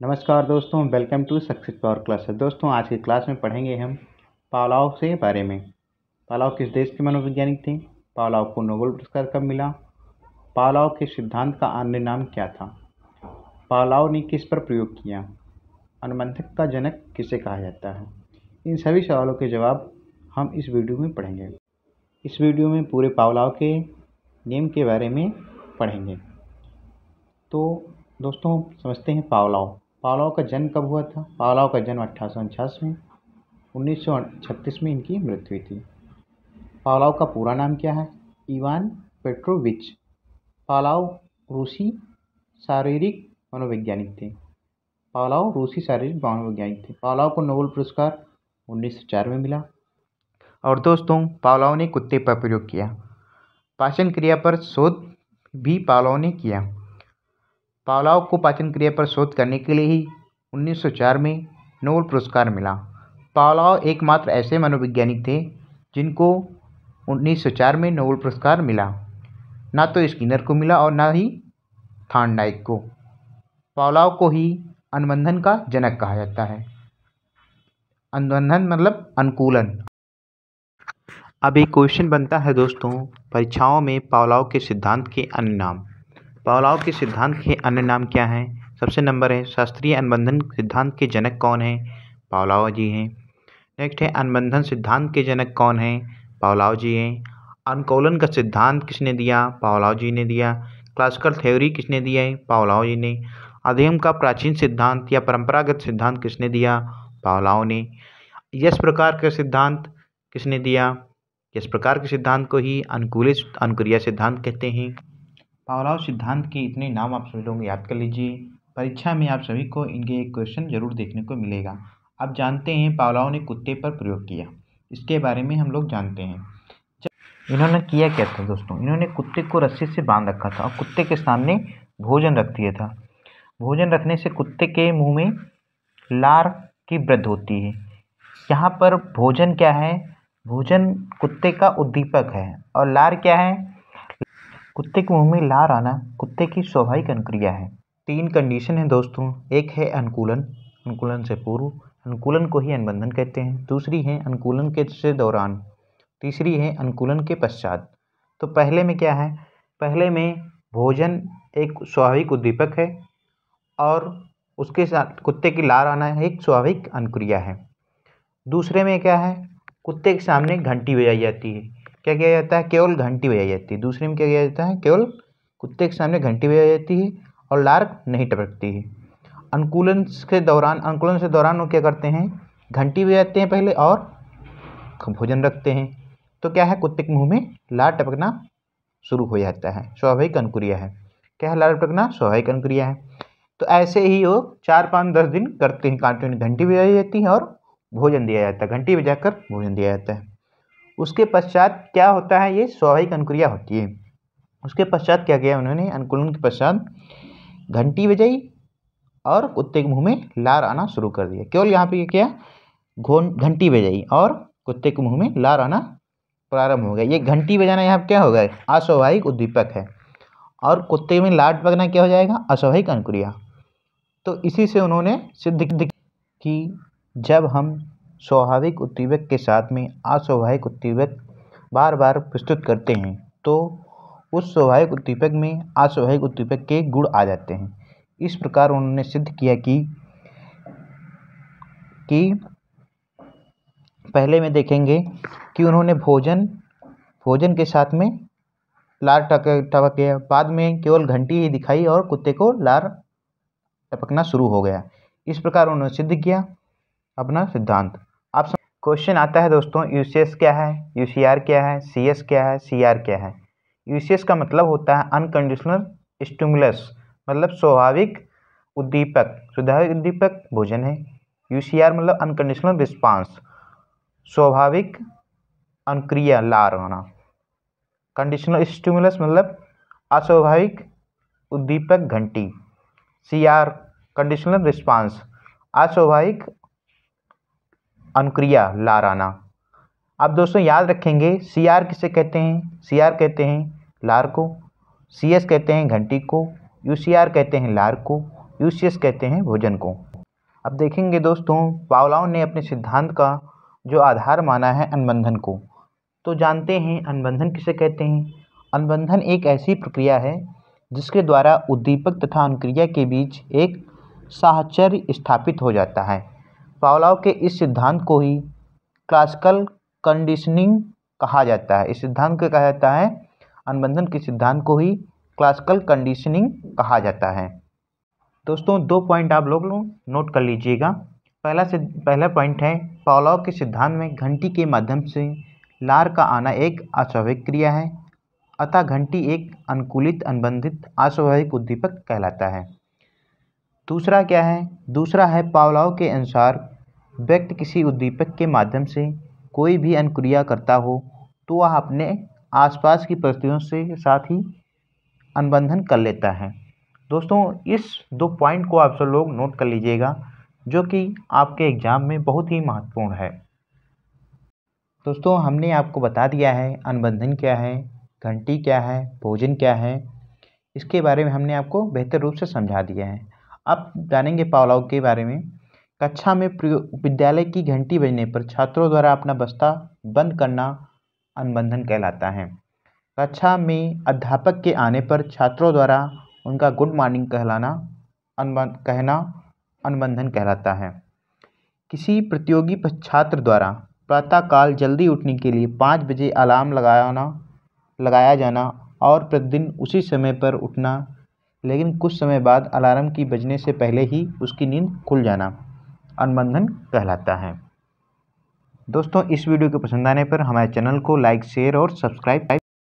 नमस्कार दोस्तों, welcome to Success Power Classes. दोस्तों, आज की क्लास में पढ़ेंगे हम पावलोव के बारे में। पावलोव किस देश के मनोवैज्ञानिक थे? पावलोव को नोबेल पुरस्कार कब मिला? पावलोव के सिद्धांत का अन्य नाम क्या था? पावलोव ने किस पर प्रयोग किया? अनुबंधक का जनक किसे कहा जाता है? इन सभी सवालों के जवाब हम इस वीडियो में पढ़ेंगे। इस वीडियो में पूरे पावलोव के नियम के बारे में पढ़ेंगे। तो दोस्तों, समझते हैं पावलोव का जन्म कब हुआ था? पावलोव का जन्म 1849 में, 1936 में इनकी मृत्यु हुई थी। पावलोव का पूरा नाम क्या है? इवान पेट्रोविच पावलोव रूसी शारीरिक मनोवैज्ञानिक थे। पावलोव रूसी शारीरिक मनोवैज्ञानिक थे। पावलोव को नोबेल पुरस्कार 1904 में मिला। और दोस्तों, पावलोव ने कुत्ते पर प्रयोग किया। पाचन क्रिया पर शोध भी पावलोव ने किया। पावलोव को पाचन क्रिया पर शोध करने के लिए ही 1904 में नोबेल पुरस्कार मिला। पावलोव एकमात्र ऐसे मनोवैज्ञानिक थे जिनको 1904 में नोबेल पुरस्कार मिला। ना तो स्किनर को मिला और ना ही थॉर्नडाइक को। पावलोव को ही अनुबंधन का जनक कहा जाता है। अनुबंधन मतलब अनुकूलन। अब एक क्वेश्चन बनता है दोस्तों परीक्षाओं में, पावलोव के सिद्धांत के अन्य नाम। पावलोव के सिद्धांत के अन्य नाम क्या हैं? सबसे नंबर है शास्त्रीय अनुबंधन सिद्धांत के जनक कौन हैं? पावलोव जी हैं। नेक्स्ट है अनुबंधन सिद्धांत के जनक कौन हैं? पावलोव जी हैं। अनुकूलन का सिद्धांत किसने दिया? पावलोव जी ने दिया। क्लासिकल थ्योरी किसने दिया है? पावलोव जी ने। अध्ययन का प्राचीन सिद्धांत या परंपरागत सिद्धांत किसने दिया? पावलोव ने। यस प्रकार का सिद्धांत किसने दिया? इस प्रकार के सिद्धांत को ही अनुकूलित अनुक्रिया सिद्धांत कहते हैं। पावलोव सिद्धांत के इतने नाम आप सभी लोग याद कर लीजिए। परीक्षा में आप सभी को इनके एक क्वेश्चन जरूर देखने को मिलेगा। अब जानते हैं पावलोव ने कुत्ते पर प्रयोग किया, इसके बारे में हम लोग जानते हैं। इन्होंने किया क्या था दोस्तों? इन्होंने कुत्ते को रस्सी से बांध रखा था और कुत्ते के सामने भोजन रख दिया था। भोजन रखने से कुत्ते के मुंह में लार की वृद्धि होती है। यहाँ पर भोजन क्या है? भोजन कुत्ते का उद्दीपक है और लार क्या है? कुत्ते के मुंह में लार आना कुत्ते की स्वाभाविक अनुक्रिया है। 3 कंडीशन है दोस्तों। एक है अनुकूलन, अनुकूलन से पूर्व, अनुकूलन को ही अनुबंधन कहते हैं। दूसरी है अनुकूलन के से दौरान, तीसरी है अनुकूलन के पश्चात। तो पहले में क्या है? पहले में भोजन एक स्वाभाविक उद्दीपक है और उसके साथ कुत्ते की लार आना एक स्वाभाविक अनुक्रिया है। दूसरे में क्या है? कुत्ते के सामने घंटी बजाई जाती है। क्या किया जाता है? केवल घंटी बजाई जाती है। दूसरे में क्या किया जाता है? केवल कुत्ते के सामने घंटी बजाई जाती है और लार नहीं टपकती है। अनुकूलन से दौरान वो क्या करते हैं? घंटी बजाते हैं पहले और भोजन रखते हैं। तो क्या है? कुत्ते के मुंह में लार टपकना शुरू हो जाता है। स्वाभाविक अनुक्रिया है। क्या है? लार टपकना स्वाभाविक अनुक्रिया है। तो ऐसे ही वो 4, 5, 10 दिन करते हैं। कंटिन्यू घंटी बजाई जाती है और भोजन दिया जाता है। घंटी बजाकर भोजन दिया जाता है। उसके पश्चात क्या होता है? ये स्वाभाविक अनुक्रिया होती है। उसके पश्चात क्या किया उन्होंने? अनुकूलन के पश्चात घंटी बजाई और कुत्ते के मुंह में लार आना शुरू कर दिया। केवल यहाँ पे क्या? घंटी बजाई और कुत्ते के मुंह में लार आना प्रारंभ हो गया। ये घंटी बजाना यहाँ क्या होगा? अस्वाभाविक उद्दीपक है और कुत्ते में लार टपकना क्या हो जाएगा? अस्वाभाविक अनुक्रिया। तो इसी से उन्होंने सिद्ध कि जब हम स्वाभाविक उद्दीपक के साथ में अस्वाभाविक उद्दीपक बार बार प्रस्तुत करते हैं तो उस स्वाभाविक उद्दीपक में अस्वाभाविक उद्दीपक के गुण आ जाते हैं। इस प्रकार उन्होंने सिद्ध किया कि पहले में देखेंगे कि उन्होंने भोजन के साथ में लार टपक गया। बाद में केवल घंटी ही दिखाई और कुत्ते को लार टपकना शुरू हो गया। इस प्रकार उन्होंने सिद्ध किया अपना सिद्धांत। आप क्वेश्चन आता है दोस्तों, यूसीएस क्या है? यूसीआर क्या है? सीएस क्या है? सीआर क्या है? यूसीएस का मतलब होता है अनकंडीशनल स्टिमुलस, मतलब स्वाभाविक उद्दीपक। स्वाभाविक उद्दीपक भोजन है। यूसीआर मतलब अनकंडीशनल रिस्पांस, स्वाभाविक अनुक्रिया लार आना। कंडीशनल स्टिमुलस मतलब अस्वाभाविक उद्दीपक घंटी। सीआर कंडीशनल रिस्पांस, अस्वाभाविक अनुक्रिया लार आना। अब दोस्तों याद रखेंगे सीआर किसे कहते हैं? सीआर कहते हैं लार को, सीएस कहते हैं घंटी को, यूसीआर कहते हैं लार को यूशियस कहते हैं भोजन को। अब देखेंगे दोस्तों, पावलोव ने अपने सिद्धांत का जो आधार माना है अनुबंधन को। तो जानते हैं अनुबंधन किसे कहते हैं। अनुबंधन एक ऐसी प्रक्रिया है जिसके द्वारा उद्दीपक तथा अनुक्रिया के बीच एक साहचर्य स्थापित हो जाता है। पावलोव के इस सिद्धांत को ही क्लासिकल कंडीशनिंग कहा जाता है। इस सिद्धांत को कहा जाता है, अनुबंधन के सिद्धांत को ही क्लासिकल कंडीशनिंग कहा जाता है। दोस्तों 2 पॉइंट आप लोग नोट कर लीजिएगा। पहला पॉइंट है, पावलोव के सिद्धांत में घंटी के माध्यम से लार का आना एक अस्वाभाविक क्रिया है, अतः घंटी एक अनुकूलित अनुबंधित अस्वाभाविक उद्दीपक कहलाता है। दूसरा क्या है? दूसरा है, पावलोव के अनुसार व्यक्ति किसी उद्दीपक के माध्यम से कोई भी अनुक्रिया करता हो तो वह अपने आसपास की परिस्थितियों से साथ ही अनुबंधन कर लेता है। दोस्तों इस 2 पॉइंट को आप सब लोग नोट कर लीजिएगा, जो कि आपके एग्ज़ाम में बहुत ही महत्वपूर्ण है। दोस्तों हमने आपको बता दिया है अनुबंधन क्या है, घंटी क्या है, भोजन क्या है, इसके बारे में हमने आपको बेहतर रूप से समझा दिया है। अब जानेंगे पावलोव के बारे में। कक्षा में विद्यालय की घंटी बजने पर छात्रों द्वारा अपना बस्ता बंद करना अनुबंधन कहलाता है। कक्षा में अध्यापक के आने पर छात्रों द्वारा उनका गुड मॉर्निंग कहना अनुबंधन कहलाता है। किसी प्रतियोगी छात्र द्वारा प्रातःकाल जल्दी उठने के लिए 5 बजे अलार्म लगाया जाना और प्रतिदिन उसी समय पर उठना, लेकिन कुछ समय बाद अलार्म की बजने से पहले ही उसकी नींद खुल जाना अनुबंधन कहलाता है। दोस्तों इस वीडियो के पसंद आने पर हमारे चैनल को लाइक, शेयर और सब्सक्राइब